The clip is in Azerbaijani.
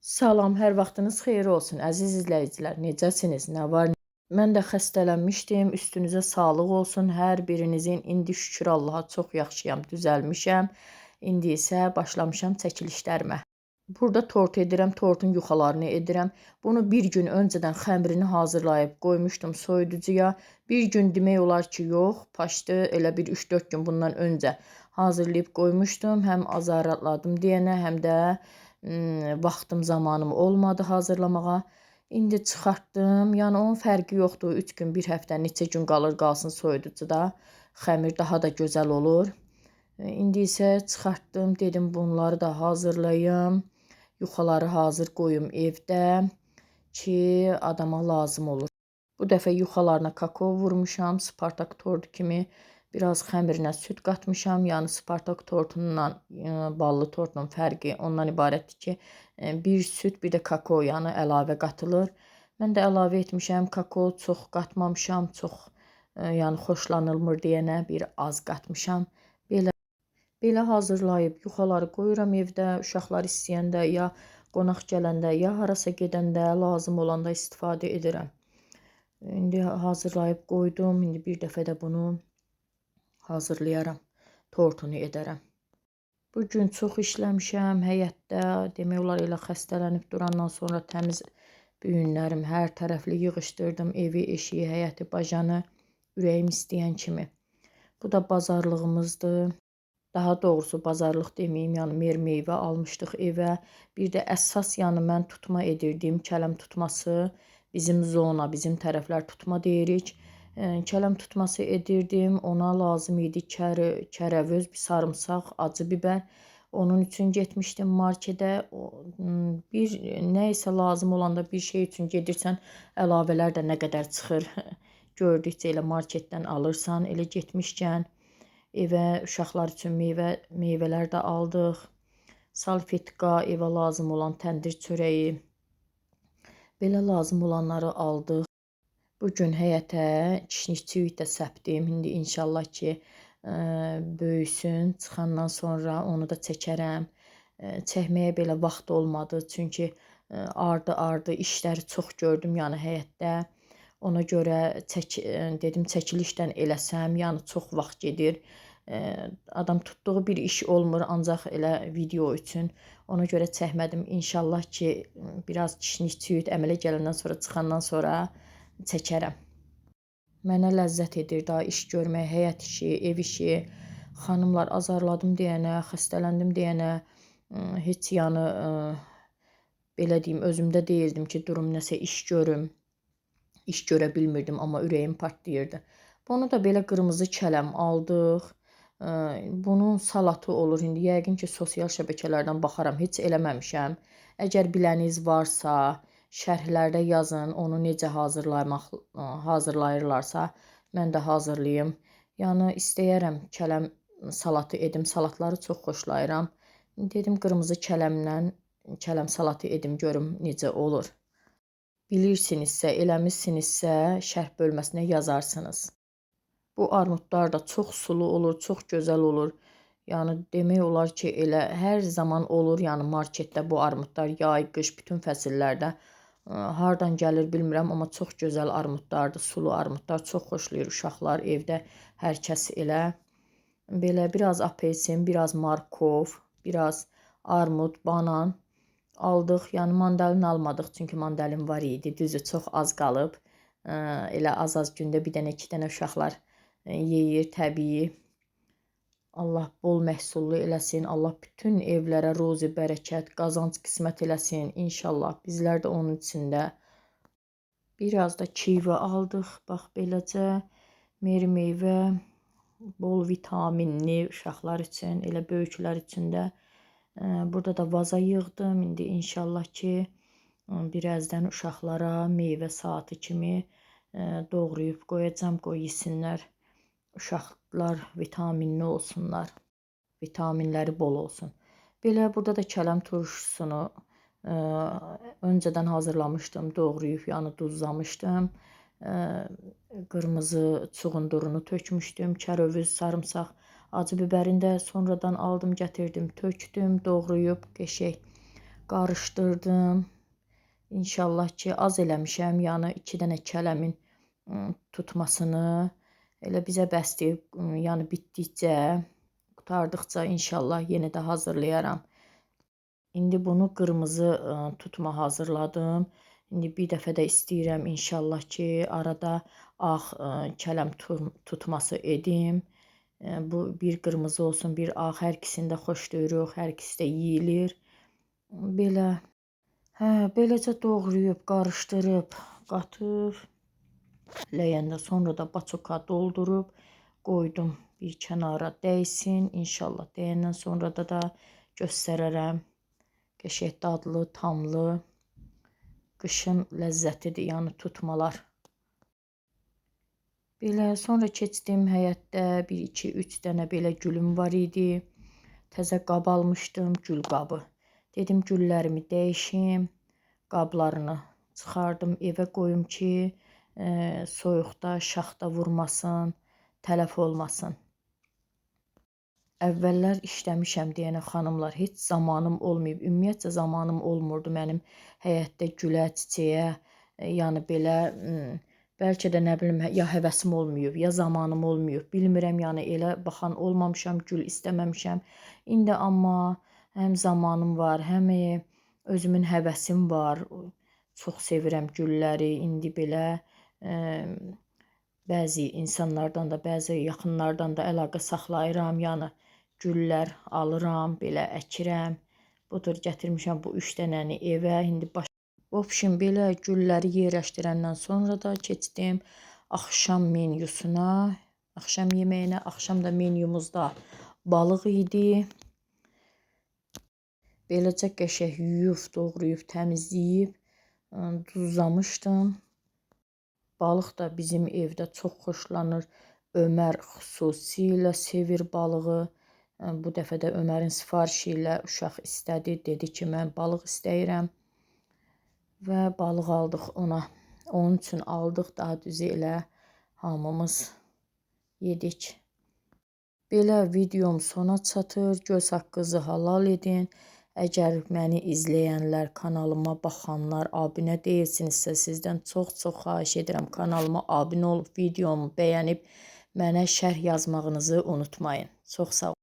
Salam, hər vaxtınız xeyir olsun, əziz izləyicilər. Necəsiniz? Nə var? Mən də xəstələnmişdim. Üstünüzə sağlıq olsun hər birinizin. İndi şükür Allaha çox yaxşıyam, düzəlmişəm. İndi isə başlamışam çəkilişlərimə. Burada tort edirəm, tortun yuxalarını edirəm. Bunu bir gün öncədən xəmirini hazırlayıb qoymuşdum soyuducuya. Bir gün demək olar ki, yox, paşdı elə bir 3-4 gün bundan öncə hazırlayıb qoymuşdum. Həm azarladım deyənə, həm də vaxtım, zamanım olmadı hazırlamağa. İndi çıxartdım. Yəni onun fərqi yoxdur. 3 gün, 1 həftə, neçə gün qalır qalsın soyuducuda. Xəmir daha da gözəl olur. İndi isə çıxartdım. Dedim bunları da hazırlayım. Yuxaları hazır qoyum evdə ki, adama lazım olur. Bu dəfə yuxalarına kakao vurmuşam. Spartak tortu kimi. Biraz xəmirinə süd qatmışam. Yəni Spartak tortundan ballı tortunun fərqi ondan ibarətdir ki, bir süd, bir də kakao yəni əlavə qatılır. Mən də əlavə etmişəm. Kakao çox qatmamışam. Çox yəni xoşlanılmır deyənə bir az qatmışam. Belə hazırlayıb yuxaları qoyuram evdə. Uşaqlar istəyəndə ya qonaq gələndə, ya harasa gedəndə lazım olanda istifadə edirəm. İndi hazırlayıb qoydum. İndi bir dəfə də bunu hazırlayaram. Tortunu edərəm. Bugün çox işləmişəm həyətdə. Demək olar elə xəstələnib durandan sonra təmiz büyünlərim hər tərəfli yığışdırdım. Evi, eşiyi, həyəti, bajanı ürəyim istəyən kimi. Bu da bazarlığımızdır. Daha doğrusu bazarlıq deməyim, yəni meyvə almışdıq evə. Bir də əsas yəni mən tutma edirdim, kələm tutması. Bizim zona, bizim tərəflər tutma deyirik. Kələm tutması edirdim. Ona lazım idi kərəvöz, bir sarımsaq, acı bibər. Onun üçün getmişdim marketə. Bir nə isə lazım olanda bir şey üçün gedirsən, əlavələr də nə qədər çıxır. Gördükcə elə marketdən alırsan, elə getmişkən evə uşaqlar üçün meyvələr də aldıq. Salfetka, evə lazım olan təndir çörəyi. Belə lazım olanları aldıq. Bugün həyətə kişnikçiyik də səpdim. İndi inşallah ki, böyüsün. Çıxandan sonra onu da çəkərəm. Çəkməyə belə vaxt olmadı. Çünki ardı işləri çox gördüm yəni həyətdə. Ona görə dedim çəkilişdən eləsəm, yəni çox vaxt gedir. Adam tutduğu bir iş olmur, ancaq elə video üçün. Ona görə çəkmədim. İnşallah ki, biraz kişnikçiyik əmələ gələndən sonra, çıxandan sonra çəkərəm. Mənə ləzzət edir daha iş görmək, həyət işi, ev işi. Xanımlar azarladım deyənə, xəstələndim deyənə heç yəni belə deyim, özümdə deyildim ki, durum nəsə iş görüm. İş görə bilmirdim, amma ürəyim partlayırdı. Bunu da belə qırmızı kələm aldıq. Bunun salatı olur. İndi yəqin ki, sosial şəbəkələrdən baxaram, heç eləməmişəm. Əgər biləniniz varsa, şərhlərdə yazın, onu necə hazırlayırlarsa, mən də hazırlayım. Yəni istəyərəm kələm salatı edim, salatları çox xoşlayıram. Dedim qırmızı kələmlə kələm salatı edim, görüm necə olur. Bilirsinizsə, eləmişsinizsə, şərh bölməsinə yazarsınız. Bu armudlar da çox sulu olur, çox gözəl olur. Yəni demək olar ki, elə hər zaman olur, yəni marketdə bu armudlar yay, qış, bütün fəsillərdə. Hardan gəlir bilmirəm, amma çox gözəl armudlardır, sulu armudlar. Çox xoşlayır uşaqlar evdə, hər kəs elə. Belə biraz apelsin, biraz markov, biraz armud, banan aldıq. Yəni mandalin almadıq, çünki mandalin var idi. Düzü çox az qalıb. Elə az gündə bir dənə, 2 dənə uşaqlar yeyir, təbii. Allah bol məhsullu eləsin. Allah bütün evlərə ruzi, bərəkət, qazanc qismət eləsin. İnşallah bizlər də onun içində. Biraz da kivi aldıq. Bax beləcə meyvə, bol vitaminli uşaqlar üçün, elə böyüklər üçün də. Burada da vaza yığdım. İndi inşallah ki, birazdan uşaqlara meyvə saatı kimi doğrayıb qoyacam, qoy yesinlər. Uşaqlar vitaminli olsunlar. Vitaminləri bol olsun. Belə burada da kələm turşusunu öncədən hazırlamışdım, doğrayıb, yəni duzlamışdım. Qırmızı çuğundurunu tökmüşdüm, kərövüz, sarımsaq, acı bibərini də sonradan aldım, gətirdim, tökdüm, doğrayıb, qəşəng qarışdırdım. İnşallah ki az eləmişəm, yəni 2 dənə kələmin tutmasını. Elə bizə bəsdir, yəni bitdikcə, qurtardıqca inşallah yenə də hazırlayaram. İndi bunu qırmızı tutma hazırladım. İndi bir dəfə də istəyirəm inşallah ki, arada ağ kələm tutması edim. Bu bir qırmızı olsun, bir ağ, hər ikisini də xoşlayırıq, hər ikisi də yeyilir. Belə, beləcə doğrayıb, qarışdırıb, qatıb, ləyəndə sonra da baçoka doldurub qoydum bir kənara dəysin. İnşallah dəyəndən sonra da göstərərəm. Qəşəng dadlı, tamlı, qışın ləzzətidir, yəni tutmalar. Belə, sonra keçdim həyətdə 1, 2, 3 dənə belə gülüm var idi. Təzə qab almışdım, gül qabı. Dedim güllərimi dəyişim, qablarını çıxardım, evə qoyum ki, soyuqda, şaxta vurmasın, tələf olmasın. Əvvəllər işləmişəm deyənə xanımlar, heç zamanım olmayıb. Ümumiyyətcə zamanım olmurdu mənim həyətdə gülə, çiçəyə, yəni belə, bəlkə də nə bilim, ya həvəsim olmayıb, ya zamanım olmayıb. Bilmirəm, yəni elə baxan olmamışam, gül istəməmişəm. İndi amma həm zamanım var, həm özümün həvəsim var. Çox sevirəm gülləri. İndi belə bəzi insanlardan da, bəzi yaxınlardan da əlaqə saxlayıram, yəni güllər alıram, belə əkirəm. Budur, gətirmişəm bu 3 dənəni evə. İndi opşin belə gülləri yerləşdirəndən sonra da keçdim axşam menyusuna, axşam yeməyinə. Axşam da menyumuzda balıq idi. Beləcə qəşəng yuyub, doğrayıb, təmizləyib, duzlamışdım. Balıq da bizim evdə çox xoşlanır. Ömər xüsusilə sevir balığı. Bu dəfə də Ömərin sifarişi ilə uşaq istədi. Dedi ki, mən balıq istəyirəm. Və balıq aldıq ona. Onun üçün aldıq, daha düzü elə hamımız yedik. Belə videom sona çatır. Göz haqqınızı halal edin. Əgər məni izləyənlər, kanalıma baxanlar abunə deyilsinizsə, sizdən çox-çox xahiş edirəm. Kanalıma abunə olub, videomu bəyənib, mənə şərh yazmağınızı unutmayın. Çox sağ olun.